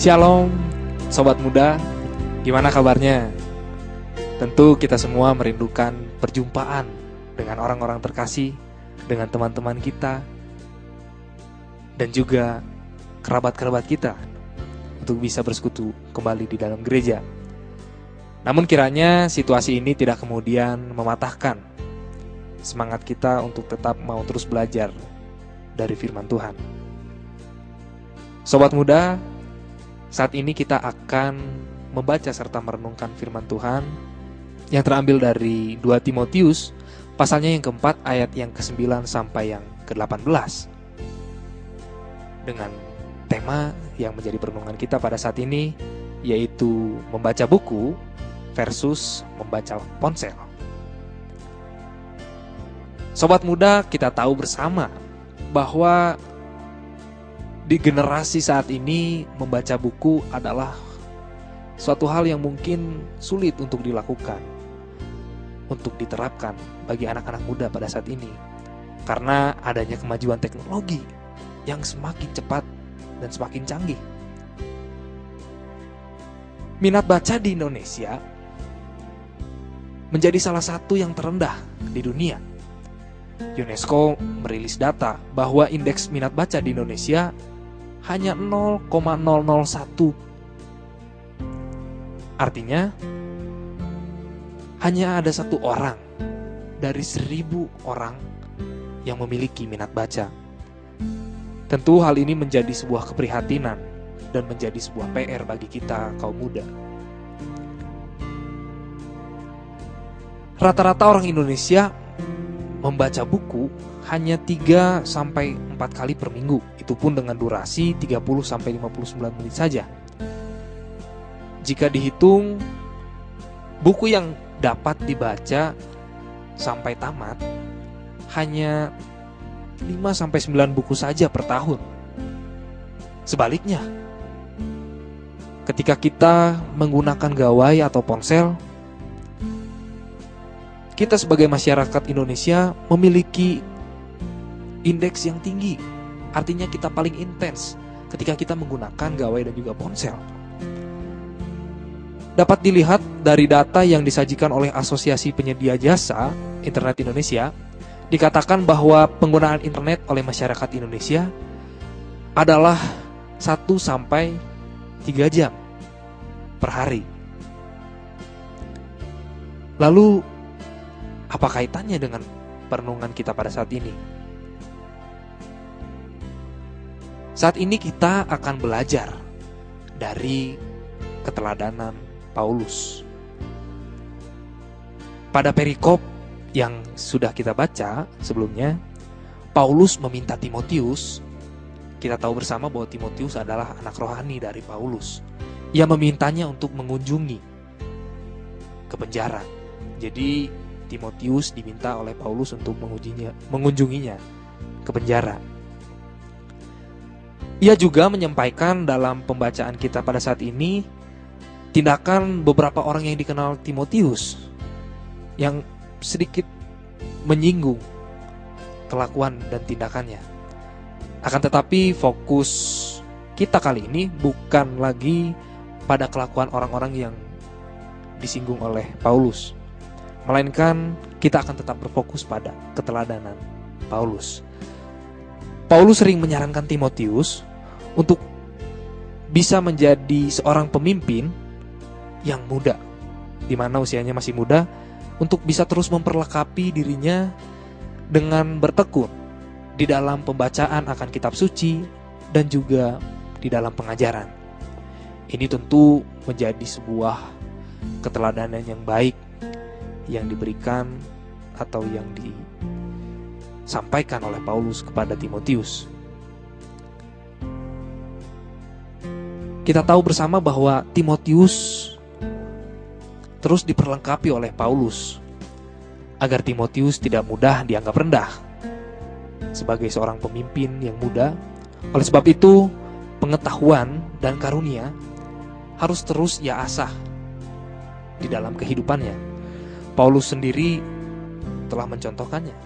Shalom, sobat muda, gimana kabarnya? Tentu kita semua merindukan perjumpaan dengan orang-orang terkasih, dengan teman-teman kita, dan juga kerabat-kerabat kita untuk bisa bersekutu kembali di dalam gereja. Namun kiranya situasi ini tidak kemudian mematahkan semangat kita untuk tetap mau terus belajar dari firman Tuhan. Sobat muda, saat ini kita akan membaca serta merenungkan firman Tuhan yang terambil dari 2 Timotius pasalnya yang keempat ayat yang ke-9 sampai yang ke-18 dengan tema yang menjadi perenungan kita pada saat ini, yaitu membaca buku versus membaca ponsel. Sobat muda, kita tahu bersama bahwa di generasi saat ini membaca buku adalah suatu hal yang mungkin sulit untuk dilakukan, untuk diterapkan bagi anak-anak muda pada saat ini, karena adanya kemajuan teknologi yang semakin cepat dan semakin canggih. Minat baca di Indonesia menjadi salah satu yang terendah di dunia. UNESCO merilis data bahwa indeks minat baca di Indonesia hanya 0,001. Artinya hanya ada 1 orang dari 1.000 orang yang memiliki minat baca. Tentu hal ini menjadi sebuah keprihatinan dan menjadi sebuah PR bagi kita kaum muda. Rata-rata orang Indonesia membaca buku hanya 3-4 kali per minggu. Itu pun dengan durasi 30-59 menit saja. Jika dihitung, buku yang dapat dibaca sampai tamat hanya 5-9 buku saja per tahun. Sebaliknya, ketika kita menggunakan gawai atau ponsel, kita sebagai masyarakat Indonesia memiliki indeks yang tinggi. Artinya kita paling intens ketika kita menggunakan gawai dan juga ponsel. Dapat dilihat dari data yang disajikan oleh Asosiasi Penyedia Jasa Internet Indonesia, dikatakan bahwa penggunaan internet oleh masyarakat Indonesia adalah 1-3 jam per hari. Lalu, apa kaitannya dengan perenungan kita pada saat ini? Saat ini kita akan belajar dari keteladanan Paulus. Pada perikop yang sudah kita baca sebelumnya, Paulus meminta Timotius. Kita tahu bersama bahwa Timotius adalah anak rohani dari Paulus. Ia memintanya untuk mengunjungi ke penjara. Jadi Timotius diminta oleh Paulus untuk mengunjunginya ke penjara. Ia juga menyampaikan dalam pembacaan kita pada saat ini tindakan beberapa orang yang dikenal Timotius yang sedikit menyinggung kelakuan dan tindakannya. Akan tetapi fokus kita kali ini bukan lagi pada kelakuan orang-orang yang disinggung oleh Paulus, melainkan kita akan tetap berfokus pada keteladanan Paulus. Paulus sering menyarankan Timotius untuk bisa menjadi seorang pemimpin yang muda, di mana usianya masih muda, untuk bisa terus memperlengkapi dirinya dengan bertekun di dalam pembacaan akan kitab suci dan juga di dalam pengajaran. Ini tentu menjadi sebuah keteladanan yang baik yang diberikan atau yang disampaikan oleh Paulus kepada Timotius. Kita tahu bersama bahwa Timotius terus diperlengkapi oleh Paulus agar Timotius tidak mudah dianggap rendah sebagai seorang pemimpin yang muda. Oleh sebab itu, pengetahuan dan karunia harus terus ia asah di dalam kehidupannya. Paulus sendiri telah mencontohkannya.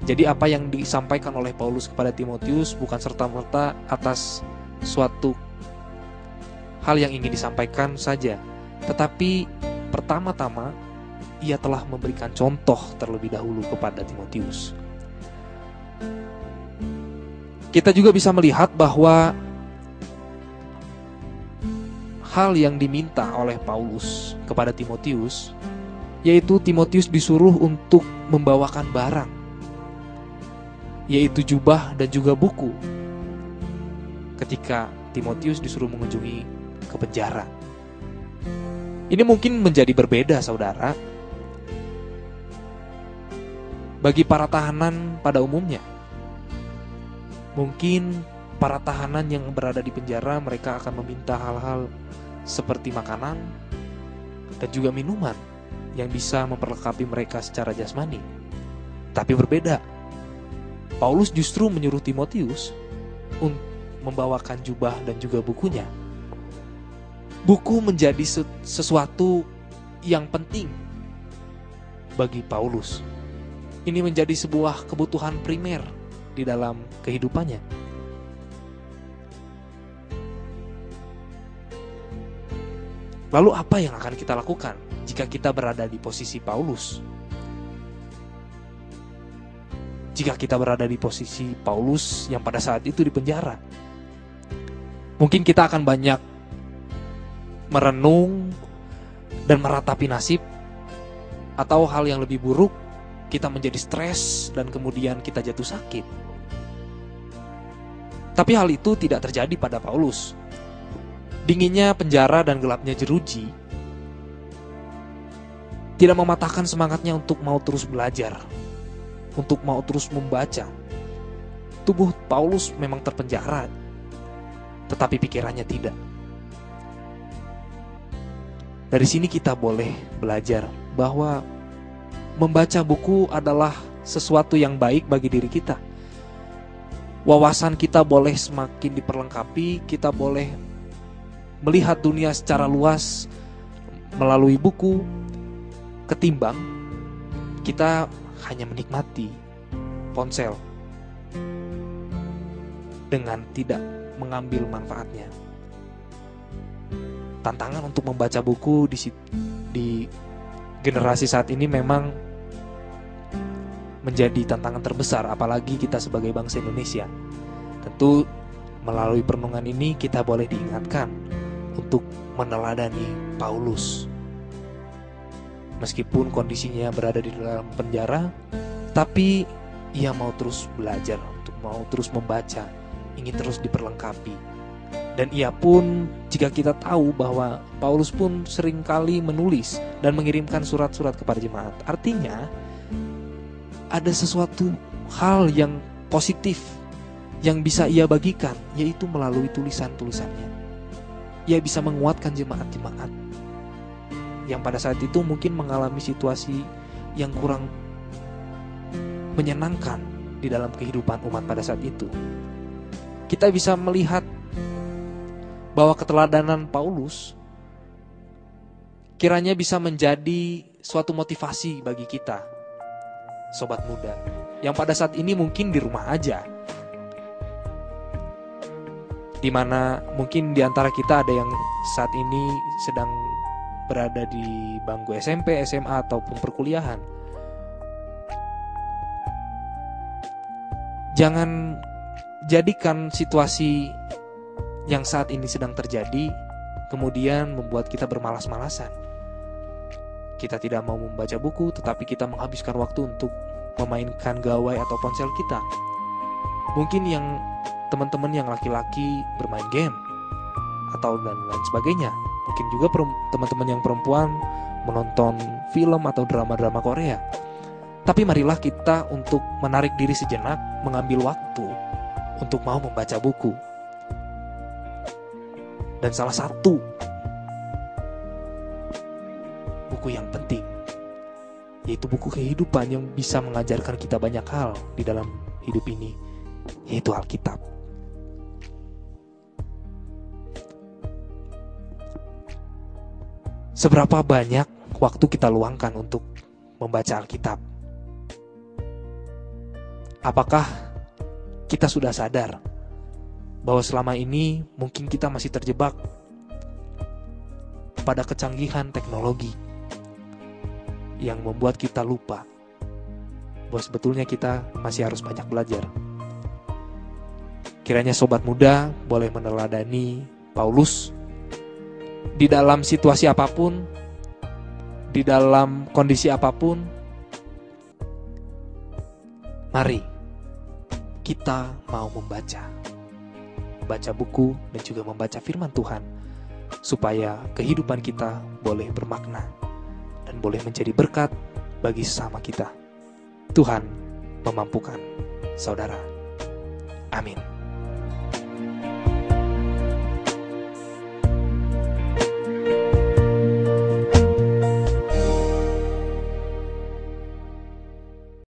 Jadi apa yang disampaikan oleh Paulus kepada Timotius bukan serta-merta atas suatu hal yang ingin disampaikan saja, tetapi pertama-tama ia telah memberikan contoh terlebih dahulu kepada Timotius. Kita juga bisa melihat bahwa hal yang diminta oleh Paulus kepada Timotius, yaitu Timotius disuruh untuk membawakan barang, yaitu jubah dan juga buku, ketika Timotius disuruh mengunjungi ke penjara. Ini mungkin menjadi berbeda, saudara, bagi para tahanan pada umumnya. Mungkin para tahanan yang berada di penjara, mereka akan meminta hal-hal seperti makanan dan juga minuman yang bisa memperlengkapi mereka secara jasmani. Tapi berbeda, Paulus justru menyuruh Timotius untuk membawakan jubah dan juga bukunya. Buku menjadi sesuatu yang penting bagi Paulus. Ini menjadi sebuah kebutuhan primer di dalam kehidupannya. Lalu apa yang akan kita lakukan jika kita berada di posisi Paulus? Jika kita berada di posisi Paulus yang pada saat itu di penjara, mungkin kita akan banyak merenung dan meratapi nasib, atau hal yang lebih buruk, kita menjadi stres dan kemudian kita jatuh sakit. Tapi hal itu tidak terjadi pada Paulus. Dinginnya penjara dan gelapnya jeruji tidak mematahkan semangatnya untuk mau terus belajar, untuk mau terus membaca. Tubuh Paulus memang terpenjara, tetapi pikirannya tidak. Dari sini kita boleh belajar bahwa membaca buku adalah sesuatu yang baik bagi diri kita. Wawasan kita boleh semakin diperlengkapi, kita boleh melihat dunia secara luas melalui buku, ketimbang kita hanya menikmati ponsel dengan tidak mengambil manfaatnya. Tantangan untuk membaca buku di generasi saat ini memang menjadi tantangan terbesar, apalagi kita sebagai bangsa Indonesia. Tentu melalui perenungan ini kita boleh diingatkan untuk meneladani Paulus. Meskipun kondisinya berada di dalam penjara, tapi ia mau terus belajar, untuk mau terus membaca, ingin terus diperlengkapi. Dan ia pun, jika kita tahu bahwa Paulus pun seringkali menulis dan mengirimkan surat-surat kepada jemaat, artinya ada sesuatu hal yang positif yang bisa ia bagikan, yaitu melalui tulisan-tulisannya. Ia bisa menguatkan jemaat-jemaat yang pada saat itu mungkin mengalami situasi yang kurang menyenangkan di dalam kehidupan umat pada saat itu. Kita bisa melihat bahwa keteladanan Paulus kiranya bisa menjadi suatu motivasi bagi kita, sobat muda, yang pada saat ini mungkin di rumah aja, dimana mungkin di antara kita ada yang saat ini sedang berada di bangku SMP, SMA, ataupun perkuliahan. Jangan jadikan situasi yang saat ini sedang terjadi kemudian membuat kita bermalas-malasan. Kita tidak mau membaca buku, tetapi kita menghabiskan waktu untuk memainkan gawai atau ponsel kita. Mungkin yang teman-teman yang laki-laki bermain game atau dan lain sebagainya. Mungkin juga teman-teman yang perempuan menonton film atau drama-drama Korea. Tapi marilah kita untuk menarik diri sejenak, mengambil waktu untuk mau membaca buku. Dan salah satu buku yang penting, yaitu buku kehidupan yang bisa mengajarkan kita banyak hal di dalam hidup ini, yaitu Alkitab. Seberapa banyak waktu kita luangkan untuk membaca Alkitab? Apakah kita sudah sadar bahwa selama ini mungkin kita masih terjebak pada kecanggihan teknologi yang membuat kita lupa bahwa sebetulnya kita masih harus banyak belajar. Kiranya sobat muda boleh meneladani Paulus di dalam situasi apapun, di dalam kondisi apapun. Mari kita mau membaca buku dan juga membaca firman Tuhan, supaya kehidupan kita boleh bermakna dan boleh menjadi berkat bagi sesama kita. Tuhan memampukan saudara. Amin.